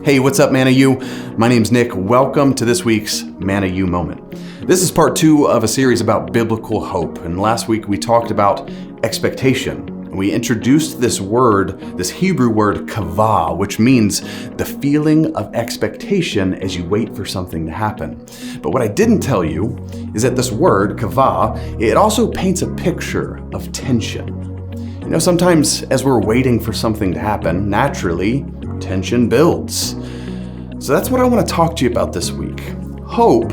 Hey, what's up, Manna U? My name's Nick. Welcome to this week's Manna U Moment. This is part 2 of a series about biblical hope. And last week we talked about expectation. And we introduced this word, this Hebrew word, kavah, which means the feeling of expectation as you wait for something to happen. But what I didn't tell you is that this word, kavah, it also paints a picture of tension. You know, sometimes as we're waiting for something to happen, naturally, tension builds. So that's what I want to talk to you about this week. Hope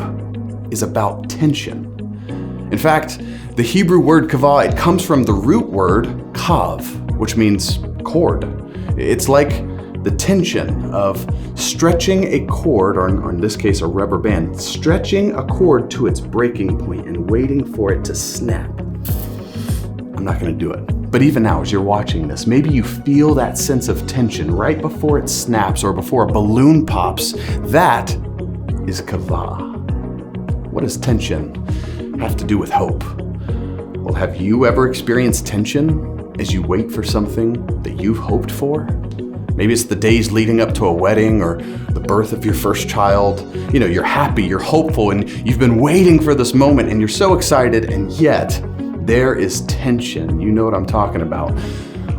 is about tension. In fact, the Hebrew word kavah, it comes from the root word kav, which means cord. It's like the tension of stretching a cord, or in this case a rubber band, stretching a cord to its breaking point and waiting for it to snap. I'm not going to do it. But even now, as you're watching this, maybe you feel that sense of tension right before it snaps or before a balloon pops. That is kavah. What does tension have to do with hope? Well, have you ever experienced tension as you wait for something that you've hoped for? Maybe it's the days leading up to a wedding or the birth of your first child. You know, you're happy, you're hopeful, and you've been waiting for this moment and you're so excited, and yet there is tension. You know what I'm talking about.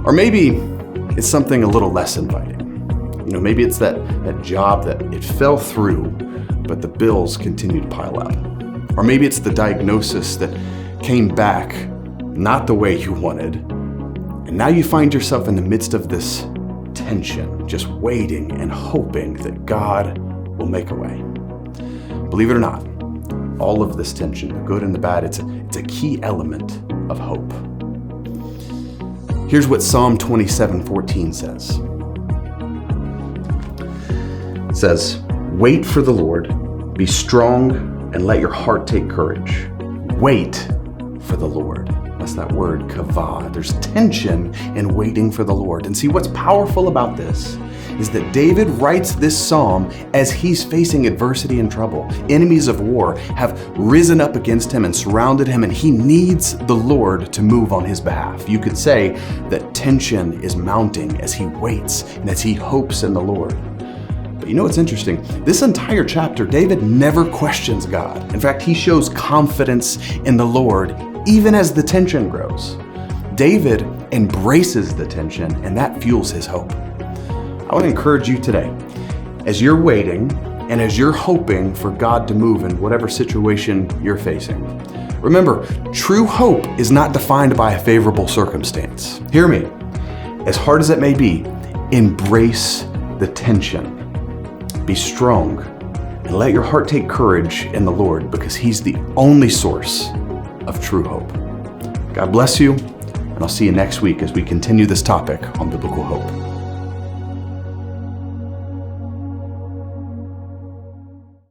Or maybe it's something a little less inviting. You know, maybe it's that job that it fell through, but the bills continue to pile up. Or maybe it's the diagnosis that came back not the way you wanted. And now you find yourself in the midst of this tension, just waiting and hoping that God will make a way. Believe it or not, all of this tension, the good and the bad, it's a key element of hope. Here's what Psalm 27:14 says. It says, "Wait for the Lord, be strong, and let your heart take courage." Wait for the Lord. That's that word, kavah. There's tension in waiting for the Lord. And see, what's powerful about this is that David writes this psalm as he's facing adversity and trouble. Enemies of war have risen up against him and surrounded him, and he needs the Lord to move on his behalf. You could say that tension is mounting as he waits and as he hopes in the Lord. But you know what's interesting? This entire chapter, David never questions God. In fact, he shows confidence in the Lord even as the tension grows. David embraces the tension, and that fuels his hope. I want to encourage you today, as you're waiting and as you're hoping for God to move in whatever situation you're facing. Remember, true hope is not defined by a favorable circumstance. Hear me. As hard as it may be, embrace the tension. Be strong and let your heart take courage in the Lord, because He's the only source of true hope. God bless you, and I'll see you next week as we continue this topic on biblical hope.